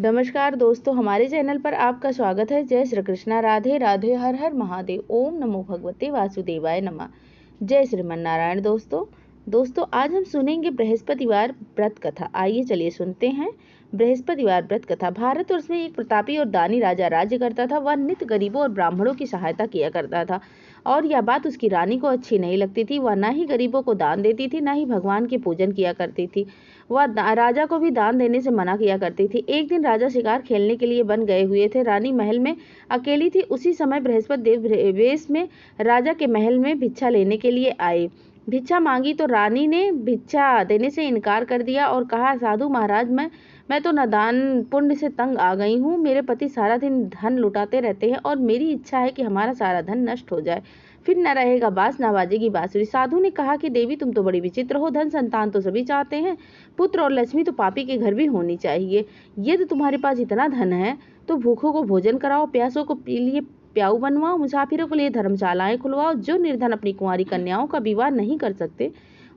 नमस्कार दोस्तों, हमारे चैनल पर आपका स्वागत है। जय श्री कृष्णा, राधे राधे, हर हर महादेव, ओम नमो भगवते वासुदेवाय नमः। जय श्रीमन नारायण। दोस्तों आज हम सुनेंगे बृहस्पतिवार व्रत कथा। आइए चलिए सुनते हैं बृहस्पतिवार व्रत कथा। भारत और उसमें एक प्रतापी और दानी राजा राज्य करता था। वह नित्य गरीबों और ब्राह्मणों की सहायता किया करता था और यह बात उसकी रानी को अच्छी नहीं लगती थी। वह न ही गरीबों को दान देती थी, न ही भगवान के पूजन किया करती थी। वह राजा को भी दान देने से मना किया करती थी। एक दिन राजा शिकार खेलने के लिए वन गए हुए थे। रानी महल में अकेली थी। उसी समय बृहस्पति देव वेश में राजा के महल में भिक्षा लेने के लिए आए। भिक्षा मांगी तो रानी ने भिक्षा देने से इनकार कर दिया और कहा, साधु महाराज, मैं तो न दान पुण्य से तंग आ गई हूँ। मेरे पति सारा दिन धन लुटाते रहते हैं और मेरी इच्छा है कि हमारा सारा धन नष्ट हो जाए, फिर न रहेगा बांस न बाजेगी बांसुरी। साधु ने कहा कि देवी, तुम तो बड़ी विचित्र हो। धन संतान तो सभी चाहते हैं, पुत्र और लक्ष्मी तो पापी के घर भी होनी चाहिए। यदि तुम्हारे पास इतना धन है तो भूखों को भोजन कराओ, प्यासों को लिए प्याऊ बनवाओ, मुसाफिरों के लिए धर्मशालाएं खुलवाओ। जो निर्धन अपनी कुंवारी कन्याओं का विवाह नहीं कर सकते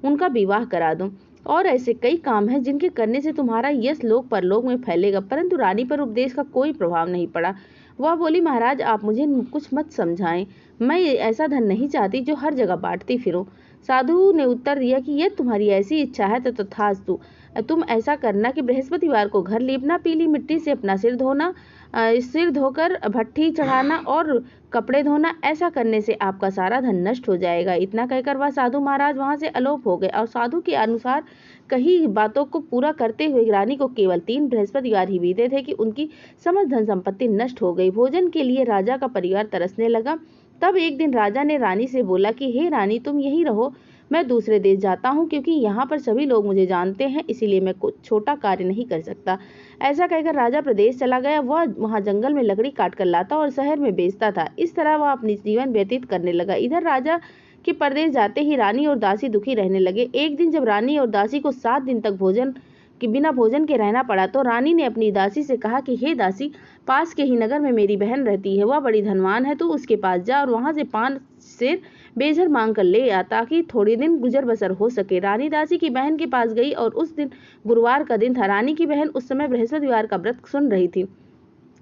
उनका विवाह करा दो। और ऐसे कई काम हैं जिनके करने से तुम्हारा यश लोक परलोक में फैलेगा। परंतु रानी पर उपदेश का कोई प्रभाव नहीं पड़ा। वह बोली, महाराज आप मुझे कुछ मत समझाएं। मैं ऐसा धन नहीं चाहती जो हर जगह बांटती फिरूं। साधु ने उत्तर दिया कि यह तुम्हारी ऐसी इच्छा है तो तथास्तु। तुम ऐसा करना कि बृहस्पतिवार को घर लीपना, पीली मिट्टी से अपना सिर धोना, सिर धोकर भट्ठी चढ़ाना और कपड़े धोना। ऐसा करने से आपका सारा धन नष्ट हो जाएगा। इतना कहकर वह साधु महाराज वहां से अलोप हो गए और साधु के अनुसार कही बातों को पूरा करते हुए रानी को केवल 3 बृहस्पतिवार ही बीते थे कि उनकी समस्त धन संपत्ति नष्ट हो गई। भोजन के लिए राजा का परिवार तरसने लगा। तब एक दिन राजा ने रानी से बोला कि हे रानी, तुम यहीं रहो, मैं दूसरे देश जाता हूँ, क्योंकि यहाँ पर सभी लोग मुझे जानते हैं, इसीलिए मैं कुछ छोटा कार्य नहीं कर सकता। ऐसा कहकर राजा प्रदेश चला गया। वह वहाँ जंगल में लकड़ी काट कर लाता और शहर में बेचता था। इस तरह वह अपनी जीवन व्यतीत करने लगा। इधर राजा के परदेश जाते ही रानी और दासी दुखी रहने लगे। एक दिन जब रानी और दासी को 7 दिन तक बिना भोजन के रहना पड़ा तो रानी ने अपनी दासी से कहा कि हे दासी, पास के ही नगर में मेरी बहन रहती है, वह बड़ी धनवान है, तू उसके पास जा और वहां से 5 सेर बेझर मांग कर ले आ, ताकि थोड़ी दिन गुजर बसर हो सके। रानी दासी की बहन के पास गई और उस दिन गुरुवार का दिन था। रानी की बहन उस समय बृहस्पतिवार का व्रत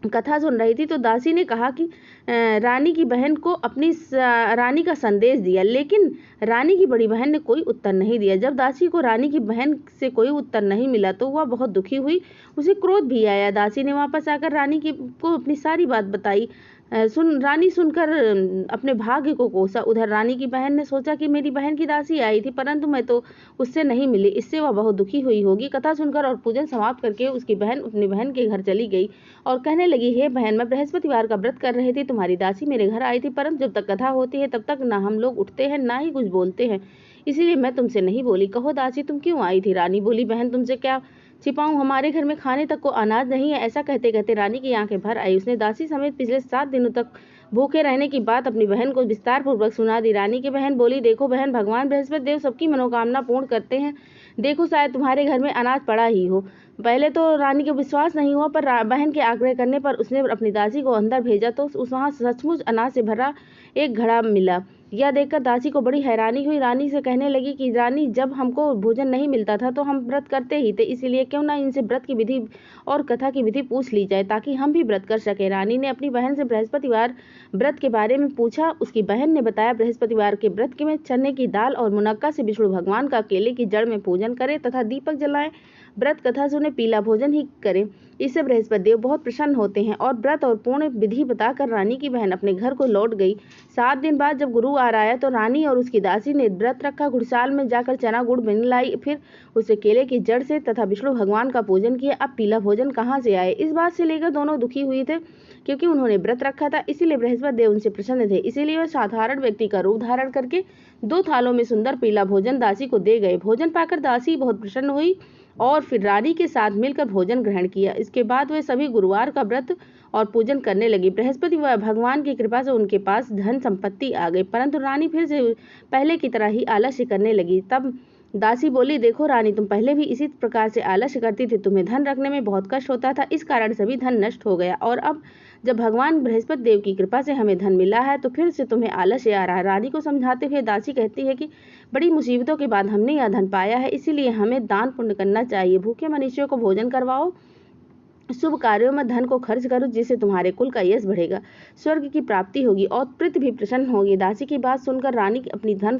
कथा सुन रही थी तो दासी ने कहा कि रानी की बहन को अपनी रानी का संदेश दिया, लेकिन रानी की बड़ी बहन ने कोई उत्तर नहीं दिया। जब दासी को रानी की बहन से कोई उत्तर नहीं मिला तो वह बहुत दुखी हुई। उसे क्रोध भी आया। दासी ने वापस आकर रानी को अपनी सारी बात बताई। रानी सुनकर अपने भाग्य को कोसा। उधर रानी की बहन ने सोचा कि मेरी बहन की दासी आई थी, परंतु मैं तो उससे नहीं मिली, इससे वह बहुत दुखी हुई होगी। कथा सुनकर और पूजन समाप्त करके उसकी बहन अपनी बहन के घर चली गई और कहने लगी, हे बहन, मैं बृहस्पतिवार का व्रत कर रही थी, तुम्हारी दासी मेरे घर आई थी, परंतु जब तक कथा होती है तब तक ना हम लोग उठते हैं ना ही कुछ बोलते हैं, इसीलिए मैं तुमसे नहीं बोली। कहो दासी, तुम क्यों आई थी? रानी बोली, बहन, तुमसे क्या छिपाऊं, हमारे घर में खाने तक को अनाज नहीं है। ऐसा कहते कहते रानी की आंखें भर आई। उसने दासी समेत पिछले 7 दिनों तक भूखे रहने की बात अपनी बहन को विस्तार पूर्वक सुना दी। रानी की बहन बोली, देखो बहन, भगवान बृहस्पति देव सबकी मनोकामना पूर्ण करते हैं। देखो, शायद तुम्हारे घर में अनाज पड़ा ही हो। पहले तो रानी को विश्वास नहीं हुआ, पर बहन के आग्रह करने पर उसने अपनी दासी को अंदर भेजा तो वहां सचमुच अनाज से भरा एक घड़ा मिला। यह देखकर दासी को बड़ी हैरानी हुई। रानी से कहने लगी कि रानी, जब हमको भोजन नहीं मिलता था तो हम व्रत करते ही थे, इसीलिए क्यों ना इनसे व्रत की विधि और कथा की विधि पूछ ली जाए ताकि हम भी व्रत कर सके। रानी ने अपनी बहन से बृहस्पतिवार व्रत के बारे में पूछा। उसकी बहन ने बताया, बृहस्पतिवार के व्रत में चने की दाल और मुनक्का से विष्णु भगवान का केले की जड़ में पूजन करें तथा दीपक जलाएं, व्रत कथा सुने, पीला भोजन ही करें, इससे बृहस्पति देव बहुत प्रसन्न होते हैं। और व्रत और पूर्ण विधि बताकर रानी की बहन अपने घर को लौट गई। 7 दिन बाद जब गुरुवार आया तो रानी और उसकी दासी ने व्रत रखा, घुड़साल में जाकर चना गुड़ बिन लाई, फिर उसे केले की जड़ से तथा विष्णु भगवान का पूजन किया। अब पीला भोजन कहाँ से आए? इस बात से लेकर दोनों दुखी हुए थे, क्योंकि उन्होंने व्रत रखा था, इसीलिए बृहस्पति देव उनसे प्रसन्न थे। इसीलिए वह साधारण व्यक्ति का रूप धारण करके 2 थालों में सुंदर पीला भोजन दासी को दे गए। भोजन पाकर दासी बहुत प्रसन्न हुई और फिर रानी के साथ मिलकर भोजन ग्रहण किया। इसके बाद वे सभी गुरुवार का व्रत और पूजन करने लगी। बृहस्पति व भगवान की कृपा से उनके पास धन संपत्ति आ गई, परंतु रानी फिर से पहले की तरह ही आलस्य करने लगी। तब दासी बोली, देखो रानी, तुम पहले भी इसी प्रकार से आलस्य करती थी, तुम्हें धन रखने में बहुत कष्ट होता था, इस कारण सभी धन नष्ट हो गया, और अब जब भगवान बृहस्पति देव की कृपा से हमें धन मिला है तो फिर से तुम्हें आलस्य आ रहा है। रानी को समझाते हुए दासी कहती है कि बड़ी मुसीबतों के बाद हमने यह धन पाया है, इसीलिए हमें दान पुण्य करना चाहिए। भूखे मनुष्यों को भोजन करवाओ शुभ कार्यों में धन को खर्च करो, जिससे तुम्हारे कुल का यश बढ़ेगा, स्वर्ग की प्राप्ति होगी और पृथ्वी भी प्रसन्न होगी। दासी की बात सुनकर रानी अपनी धन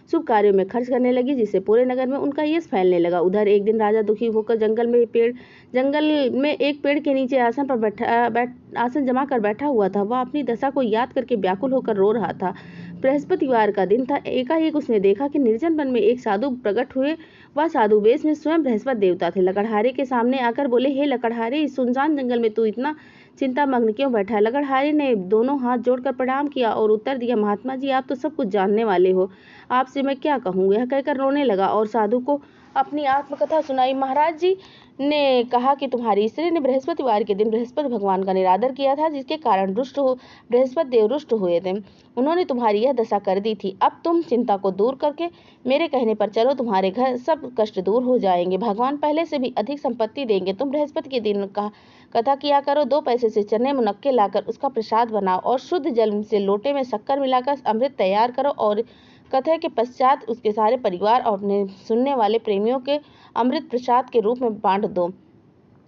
शुभ कार्यों में खर्च करने लगी, जिससे पूरे नगर में उनका यश फैलने लगा। उधर एक दिन राजा दुखी होकर जंगल में एक पेड़ के नीचे आसन जमा कर बैठा हुआ था। वह अपनी दशा को याद करके व्याकुल होकर रो रहा था। बृहस्पतिवार का दिन था। एकाएक उसने देखा कि निर्जन वन में एक साधु प्रकट हुए। वह साधु वेश में स्वयं बृहस्पति देवता थे। लकड़हारे के सामने आकर बोले, हे लकड़हारे, इस सुनसान जंगल में तू इतना चिंता मग्न क्यों बैठा है? लकड़हारे ने दोनों हाथ जोड़कर प्रणाम किया और उत्तर दिया, महात्मा जी, आप तो सब कुछ जानने वाले हो, आपसे मैं क्या कहूँ। यह कहकर रोने लगा और साधु को अपनी आत्मकथा सुनाई। महाराज जी ने कहा कि तुम्हारी स्त्री ने बृहस्पतिवार के दिन बृहस्पति भगवान का निरादर किया था, जिसके कारण बृहस्पति देव रुष्ट हुए थे। उन्होंने तुम्हारी यह दशा कर दी थी। अब तुम चिंता को दूर करके मेरे कहने पर चलो, तुम्हारे घर सब कष्ट दूर हो जाएंगे। भगवान पहले से भी अधिक संपत्ति देंगे। तुम बृहस्पति के दिन का कथा किया करो। 2 पैसे से चने मुनक्के लाकर उसका प्रसाद बनाओ और शुद्ध जल से लोटे में शक्कर मिलाकर अमृत तैयार करो और कथा के पश्चात उसके सारे परिवार और अपने सुनने वाले प्रेमियों के अमृत प्रसाद के रूप में बांट दो।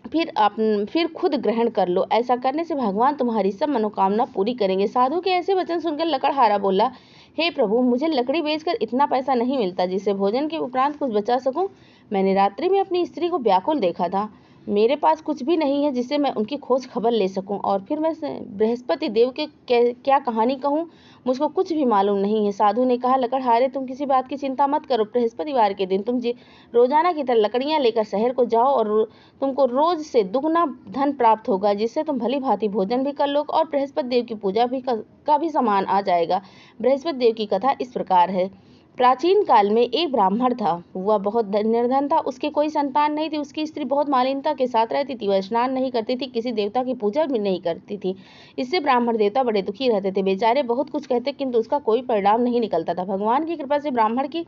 फिर खुद ग्रहण कर लो। ऐसा करने से भगवान तुम्हारी सब मनोकामना पूरी करेंगे। साधु के ऐसे वचन सुनकर लकड़हारा बोला, हे प्रभु, मुझे लकड़ी बेचकर इतना पैसा नहीं मिलता जिससे भोजन के उपरांत कुछ बचा सकूं। मैंने रात्रि में अपनी स्त्री को व्याकुल देखा था। मेरे पास कुछ भी नहीं है जिससे मैं उनकी खोज खबर ले सकूं, और फिर मैं बृहस्पति देव के क्या कहानी कहूं, मुझको कुछ भी मालूम नहीं है। साधु ने कहा, लकड़हारे, तुम किसी बात की चिंता मत करो। बृहस्पतिवार के दिन तुम रोजाना की तरह लकड़ियां लेकर शहर को जाओ और तुमको रोज से दुगना धन प्राप्त होगा, जिससे तुम भली भांति भोजन भी कर लो और बृहस्पति देव की पूजा भी का भी सामान आ जाएगा। बृहस्पति देव की कथा इस प्रकार है। प्राचीन काल में एक ब्राह्मण था। वह बहुत निर्धन था। उसकी कोई संतान नहीं थी। उसकी स्त्री बहुत मालिनता के साथ रहती थी। वह स्नान नहीं करती थी, किसी देवता की पूजा भी नहीं करती थी। इससे ब्राह्मण देवता बड़े दुखी रहते थे। बेचारे बहुत कुछ कहते, किंतु उसका कोई परिणाम नहीं निकलता था। भगवान की कृपा से ब्राह्मण की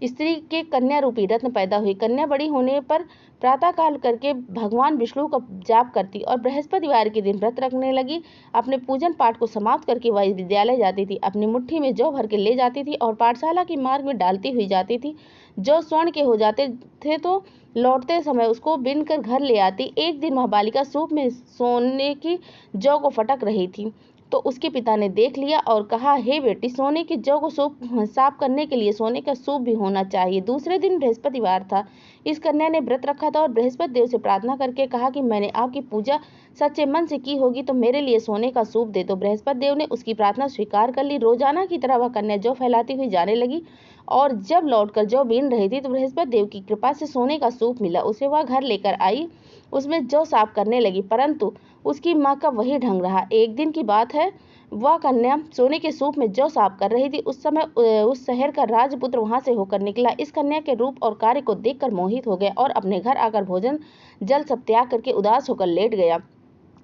स्त्री के कन्या रूपी रत्न पैदा हुई। कन्या बड़ी होने पर प्रातः काल करके भगवान विष्णु का जाप करती और बृहस्पतिवार के दिन व्रत रखने लगी। अपने पूजन पाठ को समाप्त करके वह विद्यालय जाती थी। अपनी मुट्ठी में जौ भर के ले जाती थी और पाठशाला के मार्ग में डालती हुई जाती थी। जौ स्वर्ण के हो जाते थे तो लौटते समय उसको बिन कर घर ले आती। एक दिन वह बालिका सूप में सोने की जौ को फटक रही थी तो उसके पिता ने देख लिया और कहा, हे बेटी, सोने की जौ को साफ करने के लिए सोने का सूप भी होना चाहिए। दूसरे दिन बृहस्पतिवार था। इस कन्या ने व्रत रखा था और बृहस्पति देव से प्रार्थना करके कहा कि मैंने आपकी पूजा सच्चे मन से की होगी तो मेरे लिए सोने का सूप दे दो। बृहस्पति देव ने उसकी प्रार्थना स्वीकार कर ली। रोजाना की तरह वह कन्या जौ फैलाती हुई जाने लगी और जब लौटकर जौ बीन रही थी तो बृहस्पति देव की कृपा से सोने का सूप मिला। उसे वह घर लेकर आई, उसमें जौ साफ करने लगी, परंतु उसकी माँ का वही ढंग रहा। एक दिन की बात है, वह कन्या सोने के सूप में जौ साफ कर रही थी। उस समय उस शहर का राजपुत्र वहां से होकर निकला। इस कन्या के रूप और कार्य को देखकर मोहित हो गया और अपने घर आकर भोजन जल सब त्याग करके उदास होकर लेट गया।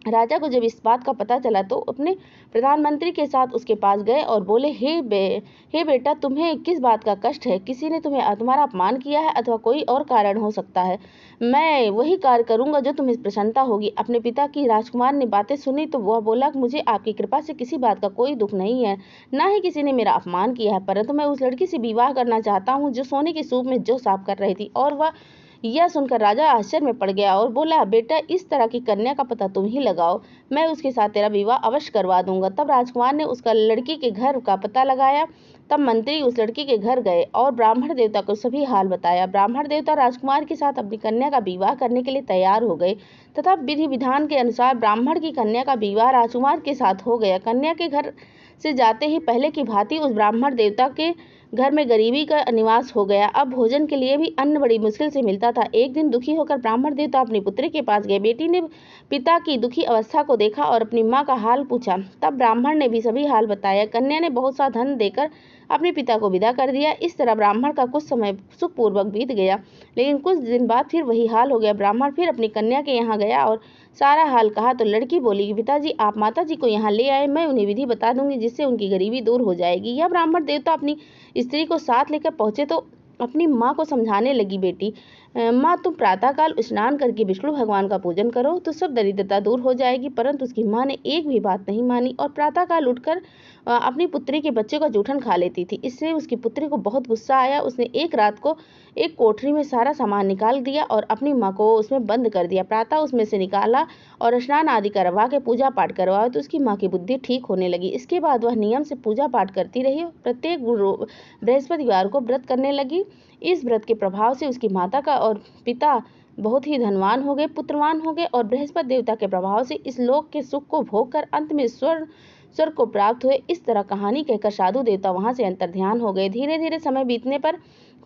राजा को जब इस बात का पता चला तो अपने प्रधानमंत्री के साथ उसके पास गए और बोले, हे बेटा, तुम्हें किस बात का कष्ट है? किसी ने तुम्हारा अपमान किया है अथवा कोई और कारण हो सकता है। मैं वही कार्य करूंगा जो तुम्हें प्रसन्नता होगी। अपने पिता की राजकुमार ने बातें सुनी तो वह बोला, मुझे आपकी कृपा से किसी बात का कोई दुख नहीं है, ना ही किसी ने मेरा अपमान किया है, परंतु मैं उस लड़की से विवाह करना चाहता हूँ जो सोने के सूप में जौ साफ कर रही थी। और वह यह सुनकर राजा आश्चर्य में पड़ गया और बोला, बेटा, इस तरह की कन्या का पता तुम ही लगाओ, मैं उसके साथ तेरा विवाह अवश्य करवा दूंगा। तब राजकुमार ने उसका लड़की के घर का पता लगाया। तब मंत्री उस लड़की के घर गए और ब्राह्मण देवता को सभी हाल बताया। ब्राह्मण देवता राजकुमार के साथ अपनी कन्या का विवाह करने के लिए तैयार हो गए तथा विधि विधान के अनुसार ब्राह्मण की कन्या का विवाह राजकुमार के साथ हो गया। कन्या के घर से जाते ही पहले की भांति उस ब्राह्मण देवता के घर में गरीबी का निवास हो गया। अब भोजन के लिए भी अन्न बड़ी मुश्किल से मिलता था। एक दिन दुखी होकर ब्राह्मण देवता अपनी पुत्री के पास गए। बेटी ने पिता की दुखी अवस्था को देखा और अपनी माँ का हाल पूछा। तब ब्राह्मण ने भी सभी हाल बताया। कन्या ने बहुत सा धन देकर अपने पिता को विदा कर दिया। इस तरह ब्राह्मण का कुछ समय सुखपूर्वक बीत गया, लेकिन कुछ दिन बाद फिर वही हाल हो गया। ब्राह्मण फिर अपनी कन्या के यहाँ गया और सारा हाल कहा तो लड़की बोली कि पिताजी, आप माताजी को यहाँ ले आए, मैं उन्हें विधि बता दूंगी जिससे उनकी गरीबी दूर हो जाएगी। यह ब्राह्मण देवता अपनी स्त्री को साथ लेकर पहुंचे तो अपनी माँ को समझाने लगी, बेटी, माँ, तुम प्रातःकाल स्नान करके विष्णु भगवान का पूजन करो तो सब दरिद्रता दूर हो जाएगी। परंतु उसकी माँ ने एक भी बात नहीं मानी और प्रातःकाल उठकर अपनी पुत्री के बच्चे का जूठन खा लेती थी। इससे उसकी पुत्री को बहुत गुस्सा आया। उसने एक रात को एक कोठरी में सारा सामान निकाल दिया और अपनी माँ को उसमें बंद कर दिया। प्रातः उसमें से निकाला और स्नान आदि करवा के पूजा पाठ करवाया तो उसकी माँ की बुद्धि ठीक होने लगी। इसके बाद वह नियम से पूजा पाठ करती रही। प्रत्येक बृहस्पतिवार को व्रत करने लगी। इस व्रत के प्रभाव से उसकी माता का और पिता बहुत ही धनवान हो गए, पुत्रवान हो गए और बृहस्पति देवता के प्रभाव से इस लोक के सुख को भोग कर अंत में स्वर्ग को प्राप्त हुए। इस तरह कहानी कहकर साधु देवता वहां से अंतर्ध्यान हो गए। धीरे धीरे समय बीतने पर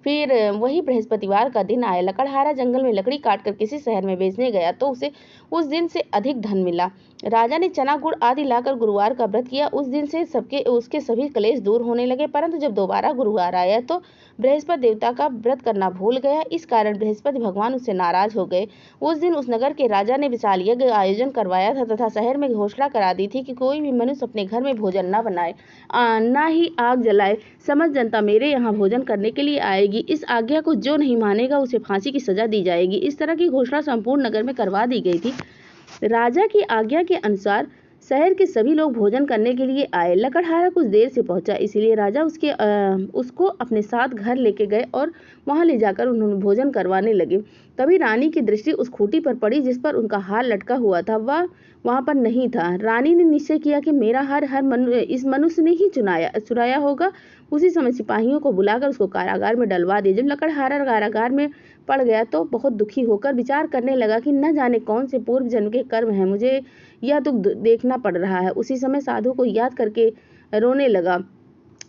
फिर वही बृहस्पतिवार का दिन आया। लकड़हारा जंगल में लकड़ी काटकर किसी शहर में बेचने गया तो उसे उस दिन से अधिक धन मिला। राजा ने चना गुड़ आदि लाकर गुरुवार का व्रत किया। उस दिन से उसके सभी क्लेश दूर होने लगे। परंतु जब दोबारा गुरुवार आया तो बृहस्पति देवता का व्रत करना भूल गया। इस कारण बृहस्पति भगवान उससे नाराज हो गए। उस दिन उस नगर के राजा ने विशाल यज्ञ आयोजन करवाया था तथा शहर में घोषणा करा दी थी कि कोई भी मनुष्य अपने घर में भोजन न बनाए, न ही आग जलाए। समस्त जनता मेरे यहाँ भोजन करने के लिए आएगी। इस आज्ञा को जो नहीं मानेगा उसे फांसी की सजा दी जाएगी। इस तरह की घोषणा संपूर्ण नगर में करवा दी गई थी। राजा की आज्ञा के अनुसार शहर के सभी लोग भोजन करने के लिए आए। लकड़हारा कुछ देर से पहुंचा, इसलिए राजा उसको अपने साथ घर लेके गए और वहां ले जाकर उन्होंने भोजन करवाने लगे। तभी रानी की दृष्टि उस खूंटी पर पड़ी जिस पर उनका हार लटका हुआ था। वह वहां पर नहीं था। रानी ने निश्चय किया कि मेरा हार इस मनुष्य ने ही चुराया होगा। उसी समय सिपाहियों को बुलाकर उसको कारागार में डलवा दिया। जब लकड़हारा कारागार में पड़ गया तो बहुत दुखी होकर विचार करने लगा कि न जाने कौन से पूर्व जन्म के कर्म हैं, मुझे यह दुख देखना पड़ रहा है। उसी समय साधु को याद करके रोने लगा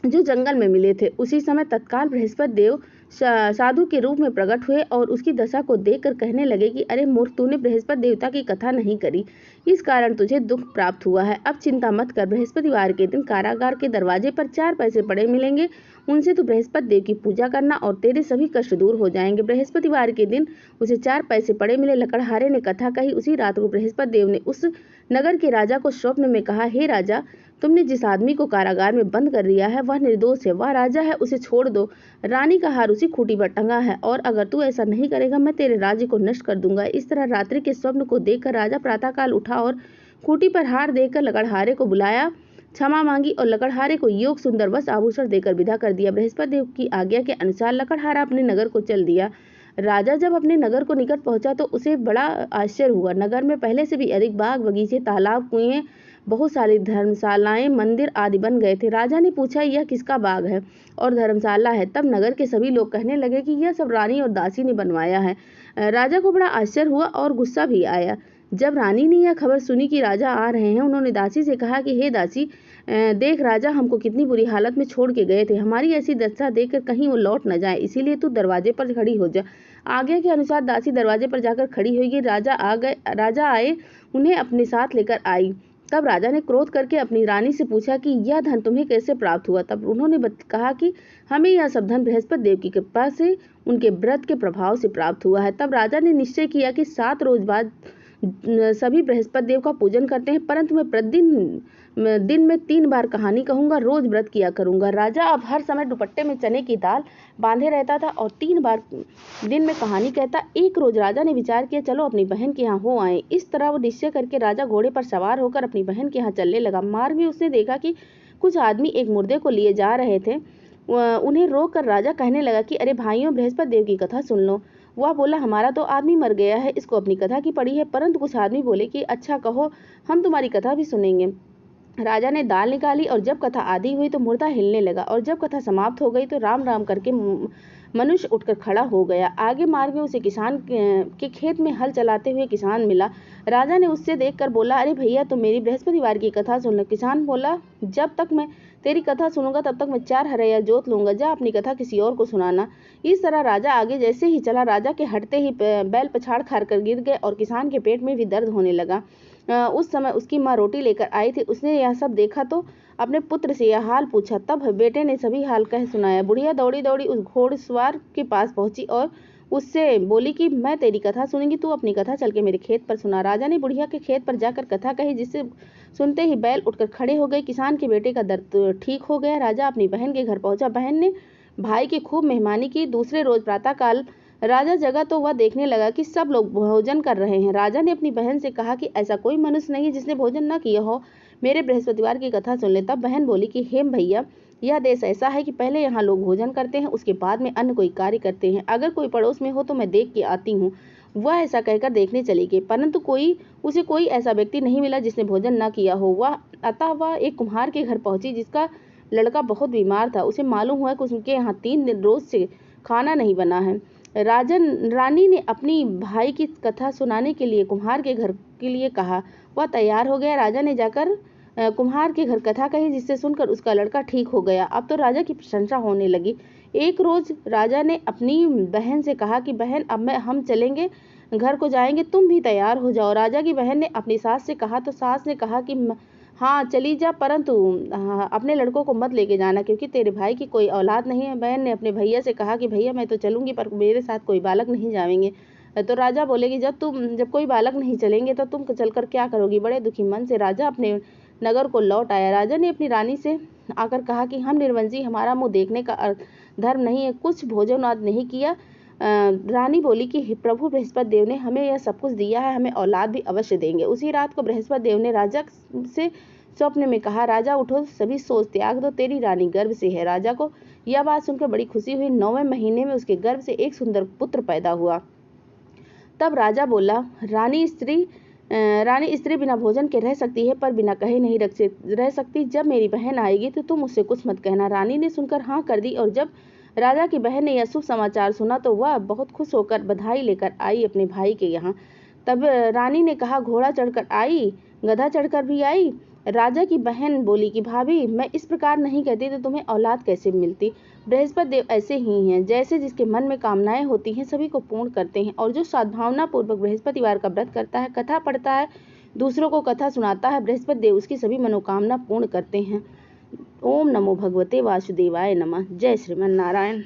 जो जंगल में मिले थे। उसी समय तत्काल बृहस्पति देव साधु के रूप में प्रकट हुए और उसकी दशा को देखकर कहने लगे कि अरे मूर्ख, तूने बृहस्पति देवता की कथा नहीं करी, इस कारण तुझे दुख प्राप्त हुआ है। अब चिंता मत कर, बृहस्पतिवार के दिन कारागार के दरवाजे पर 4 पैसे पड़े मिलेंगे, उनसे तू बृहस्पति देव की पूजा करना और तेरे सभी कष्ट दूर हो जाएंगे। बृहस्पतिवार के दिन उसे 4 पैसे पड़े मिले। लकड़हारे ने कथा कही। उसी रात को बृहस्पति देव ने उस नगर के राजा को स्वप्न में कहा, हे राजा, तुमने जिस आदमी को कारागार में बंद कर दिया है वह निर्दोष है, वह राजा है, उसे छोड़ दो। रानी का हार उसी खूंटी पर टंगा है और अगर तू ऐसा नहीं करेगा मैं तेरे राज्य को नष्ट कर दूंगा। इस तरह रात्रि के स्वप्न को देखकर राजा प्रातःकाल उठा और खूंटी पर हार देकर लकड़हारे को बुलाया, क्षमा मांगी और लकड़हारे को योग सुंदर वस्त्र आभूषण देकर विदा कर दिया। बृहस्पति देव की आज्ञा के अनुसार लकड़हारा अपने नगर को चल दिया। राजा जब अपने नगर को निकट पहुंचा तो उसे बड़ा आश्चर्य हुआ। नगर में पहले से भी अधिक बाग बगीचे, तालाब, कुएं, बहुत सारी धर्मशालाएं, मंदिर आदि बन गए थे। राजा ने पूछा, यह किसका बाग है और धर्मशाला है? तब नगर के सभी लोग कहने लगे कि यह सब रानी और दासी ने बनवाया है। राजा को बड़ा आश्चर्य हुआ और गुस्सा भी आया। जब रानी ने यह खबर सुनी कि राजा आ रहे हैं, उन्होंने दासी से कहा कि हे दासी, देख राजा हमको कितनी बुरी हालत में छोड़ के गए थे, हमारी ऐसी दशा देखकर कहीं वो लौट न जाए, इसीलिए तू दरवाजे पर खड़ी हो जा। आज्ञा के अनुसार दासी दरवाजे पर जाकर खड़ी हुई। राजा आए, उन्हें अपने साथ लेकर आई। तब राजा ने क्रोध करके अपनी रानी से पूछा कि यह धन तुम्हें कैसे प्राप्त हुआ? तब उन्होंने कहा कि हमें यह सब धन बृहस्पति देव की कृपा से, उनके व्रत के प्रभाव से प्राप्त हुआ है। तब राजा ने निश्चय किया कि 7 रोज बाद सभी बृहस्पति देव का पूजन करते हैं, परंतु मैं प्रतिदिन दिन में 3 बार कहानी कहूंगा, रोज व्रत किया करूंगा। राजा अब हर समय दुपट्टे में चने की दाल बांधे रहता था और 3 बार दिन में कहानी कहता। एक रोज राजा ने विचार किया, चलो अपनी बहन के यहाँ हो आए। इस तरह वो निश्चय करके राजा घोड़े पर सवार होकर अपनी बहन के यहाँ चलने लगा। मार्ग में उसने देखा कि कुछ आदमी एक मुर्दे को लिए जा रहे थे। उन्हें रोक कर राजा कहने लगा कि अरे भाइयों, बृहस्पति देव की कथा सुन लो। वह बोला, हमारा तो आदमी मर गया है, इसको अपनी कथा की पड़ी है। परंतु कुछ आदमी बोले कि अच्छा कहो, हम तुम्हारी कथा भी सुनेंगे। राजा ने दाल निकाली और जब कथा आधी हुई तो मुर्दा हिलने लगा और जब कथा समाप्त हो गई तो राम राम करके मनुष्य उठकर खड़ा हो गया। आगे मार्ग में उसे किसान के खेत में हल चलाते हुए किसान मिला। राजा ने उससे देखकर बोला, अरे भैया, तुम मेरी बृहस्पतिवार की कथा सुन लो। किसान बोला, जब तक मैं तेरी कथा सुनूंगा तब तक मैं 4 हरैया जोत लूंगा, जा अपनी कथा किसी और को सुनाना। इस तरह राजा आगे जैसे ही चला, राजा के हटते ही बैल पछाड़ खार कर गिर गए और किसान के पेट में भी दर्द होने लगा। उस समय उसकी माँ रोटी लेकर आई थी। उसने यह सब देखा तो अपने पुत्र से यह हाल पूछा। तब बेटे ने सभी हाल कह सुनाया। बुढ़िया दौड़ी दौड़ी उस घोड़सवार के पास पहुंची और उससे बोली कि मैं तेरी कथा सुनूंगी, तू अपनी कथा चल के मेरे खेत पर सुना। राजा ने बुढ़िया के खेत पर जाकर कथा कही, जिससे सुनते ही बैल उठकर खड़े हो गए। किसान के बेटे का दर्द ठीक हो गया। राजा अपनी बहन के घर पहुंचा। बहन ने भाई की खूब मेहमानी की। दूसरे रोज प्रातःकाल राजा जगा तो वह देखने लगा कि सब लोग भोजन कर रहे हैं। राजा ने अपनी बहन से कहा कि ऐसा कोई मनुष्य नहीं जिसने भोजन न किया हो, मेरे बृहस्पतिवार की कथा सुन ले। तब बहन बोली कि हे भैया, यह देश ऐसा है कि पहले यहाँ लोग भोजन करते हैं, उसके बाद में अन्य कोई कार्य करते हैं। अगर कोई पड़ोस में हो तो मैं देख के आती हूँ। वह ऐसा कहकर देखने चली गई, परंतु उसे कोई ऐसा व्यक्ति नहीं मिला जिसने भोजन न किया हो। वह एक कुम्हार के घर पहुंची जिसका लड़का बहुत बीमार था। उसे मालूम हुआ कि उनके यहाँ 3 दिन रोज से खाना नहीं बना है। रानी ने अपनी भाई की कथा सुनाने के लिए कुम्हार के घर के लिए कहा। वह तैयार हो गया। राजा ने जाकर कुम्हार के घर कथा कही, जिससे सुनकर उसका लड़का ठीक हो गया। अब तो राजा की प्रशंसा होने लगी। एक रोज राजा ने अपनी बहन से कहा कि बहन, अब हम चलेंगे, घर को जाएंगे, तुम भी तैयार हो जाओ। राजा की बहन ने अपनी सास से कहा तो सास ने कहा कि हाँ चली जा, परंतु अपने लड़कों को मत लेके जाना, क्योंकि तेरे भाई की कोई औलाद नहीं है। बहन ने अपने भैया से कहा कि भैया मैं तो चलूंगी, पर मेरे साथ कोई बालक नहीं जाएंगे। तो राजा बोले कि जब कोई बालक नहीं चलेंगे तो तुम चलकर क्या करोगी। बड़े दुखी मन से राजा अपने नगर को लौट आया। राजा ने अपनी रानी से आकर कहा कि हम निर्वंशी, हमारा मुंह देखने का धर्म नहीं है, कुछ भोजन आज नहीं किया। रानी बोली कि प्रभु बृहस्पति देव ने हमें यह सब कुछ दिया है, हमें औलाद भी अवश्य देंगे। उसी रात को बृहस्पति देव ने राजा से स्वप्न में कहा, राजा उठो, सभी सोच त्याग दो, तेरी रानी गर्भ से है। राजा को यह बात सुनकर बड़ी खुशी हुई। 9वें महीने में उसके गर्भ से एक सुंदर पुत्र पैदा हुआ। तब राजा बोला, रानी स्त्री बिना भोजन के रह सकती है, पर बिना कहे नहीं रह सकती। जब मेरी बहन आएगी तो तुम उससे कुछ मत कहना। रानी ने सुनकर हाँ कर दी, और जब राजा की बहन ने यह शुभ समाचार सुना तो वह बहुत खुश होकर बधाई लेकर आई अपने भाई के यहाँ। तब रानी ने कहा, घोड़ा चढ़कर आई, गधा चढ़कर भी आई। राजा की बहन बोली कि भाभी, मैं इस प्रकार नहीं कहती तो तुम्हें औलाद कैसे मिलती। बृहस्पति देव ऐसे ही हैं, जैसे जिसके मन में कामनाएं होती हैं सभी को पूर्ण करते हैं। और जो सद्भावना पूर्वक बृहस्पतिवार का व्रत करता है, कथा पढ़ता है, दूसरों को कथा सुनाता है, बृहस्पति देव उसकी सभी मनोकामना पूर्ण करते हैं। ओम नमो भगवते वासुदेवाय नमः। जय श्रीमन नारायण।